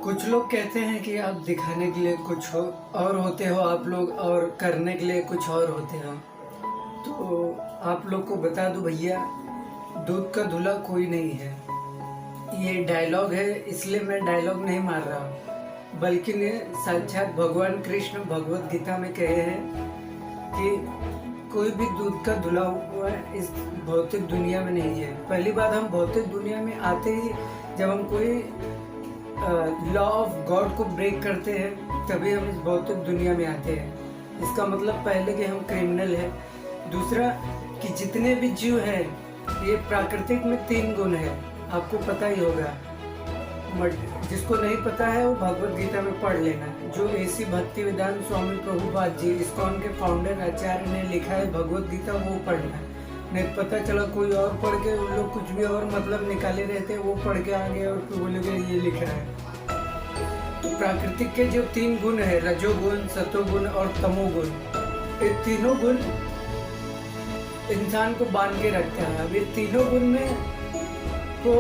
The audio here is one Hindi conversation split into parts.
कुछ लोग कहते हैं कि आप दिखाने के लिए कुछ हो और होते हो आप लोग, और करने के लिए कुछ और होते हो। तो आप लोग को बता दूं भैया, दूध का धुला कोई नहीं है। ये डायलॉग है, इसलिए मैं डायलॉग नहीं मार रहा हूँ, बल्कि ने साक्षात भगवान कृष्ण भगवत गीता में कहे हैं कि कोई भी दूध का धुला हुआ इस भौतिक दुनिया में नहीं है। पहली बात, हम भौतिक दुनिया में आते ही जब हम कोई लॉ ऑफ गॉड को ब्रेक करते हैं तभी हम इस भौतिक दुनिया में आते हैं। इसका मतलब पहले कि हम क्रिमिनल हैं। दूसरा कि जितने भी जीव हैं, ये प्राकृतिक में 3 गुण है, आपको पता ही होगा। जिसको नहीं पता है वो भगवत गीता में पढ़ लेना। जो एसी भक्ति वेदांत स्वामी प्रभुपाद जी, इस्कॉन के फाउंडर आचार्य ने लिखा है भगवत गीता, वो पढ़ना। नहीं पता चला कोई और पढ़ के उन लोग कुछ भी और मतलब निकाले रहते हैं, वो पढ़ के आ गए और फिर बोलोगे ये लिखा है। तो प्राकृतिक के जो 3 गुण है, रजोगुण, सतोगुण और तमोगुण, ये तीनों गुण इंसान को बांध के रखता है। अब ये तीनों गुण में को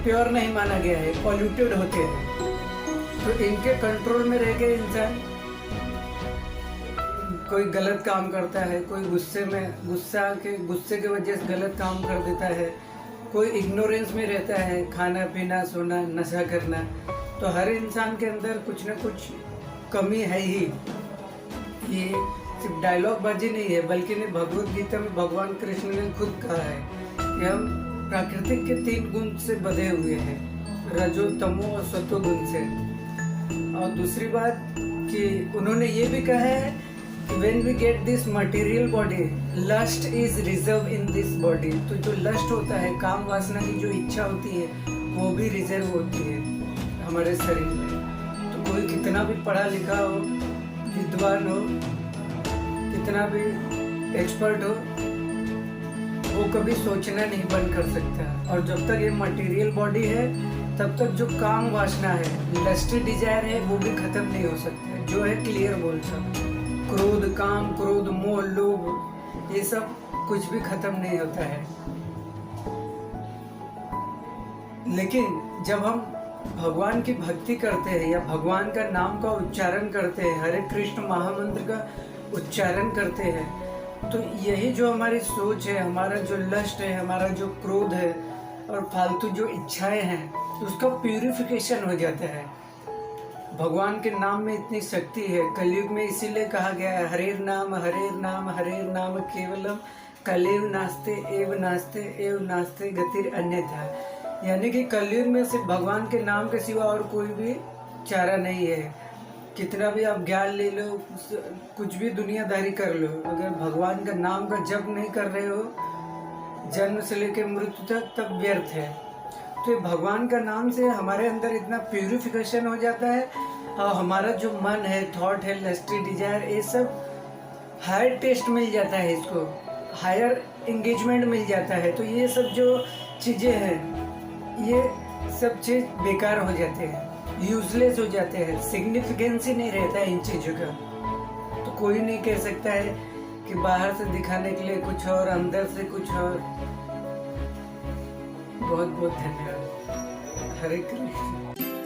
प्योर नहीं माना गया है, पॉल्यूटेड होते हैं। तो इनके कंट्रोल में रह के इंसान कोई गलत काम करता है, कोई गुस्से के वजह से गलत काम कर देता है, कोई इग्नोरेंस में रहता है, खाना पीना सोना नशा करना। तो हर इंसान के अंदर कुछ ना कुछ कमी है ही। ये सिर्फ डायलॉग बाजी नहीं है, बल्कि ने भगवत गीता में भगवान कृष्ण ने खुद कहा है कि हम प्राकृतिक के 3 गुण से बधे हुए हैं, रजो तमो और सतो गुण से। और दूसरी बात कि उन्होंने ये भी कहा है When we get this material body, lust is reserved in this body। तो जो लस्ट होता है, काम वासना की जो इच्छा होती है, वो भी रिजर्व होती है हमारे शरीर में। तो कोई कितना भी पढ़ा लिखा हो, विद्वान हो, कितना भी एक्सपर्ट हो, वो कभी सोचना नहीं बंद कर सकता। और जब तक ये मटेरियल बॉडी है, तब तक जो काम वासना है, लस्टी डिजायर है, वो भी खत्म नहीं हो सकता। जो है क्लियर बोल सकते, क्रोध, काम, क्रोध, मोह, लोभ, ये सब कुछ भी खत्म नहीं होता है। लेकिन जब हम भगवान की भक्ति करते हैं या भगवान का नाम का उच्चारण करते हैं, हरे कृष्ण महामंत्र का उच्चारण करते हैं, तो यही जो हमारी सोच है, हमारा जो लस्ट है, हमारा जो क्रोध है और फालतू जो इच्छाएं हैं, उसका प्यूरिफिकेशन हो जाता है। भगवान के नाम में इतनी शक्ति है। कलयुग में इसीलिए कहा गया है, हरेर नाम नाम केवलम कलेव नास्ते एव नास्ते गतिर अन्यथा। यानी कि कलयुग में सिर्फ भगवान के नाम के सिवा और कोई भी चारा नहीं है। कितना भी आप ज्ञान ले लो, कुछ भी दुनियादारी कर लो, अगर भगवान का नाम का जप नहीं कर रहे हो जन्म से लेकर मृत्यु तक, तब व्यर्थ है। तो भगवान का नाम से हमारे अंदर इतना प्यूरिफिकेशन हो जाता है, और हमारा जो मन है, थॉट है, लस्टी डिजायर, ये सब हायर टेस्ट मिल जाता है, इसको हायर एंगेजमेंट मिल जाता है। तो ये सब जो चीज़ें हैं, ये सब चीज़ बेकार हो जाते हैं, यूजलेस हो जाते हैं, सिग्निफिकेंस ही नहीं रहता है इन चीज़ों का। तो कोई नहीं कह सकता है कि बाहर से दिखाने के लिए कुछ और, अंदर से कुछ और। बहुत बहुत धन्यवाद। हरे कृष्ण।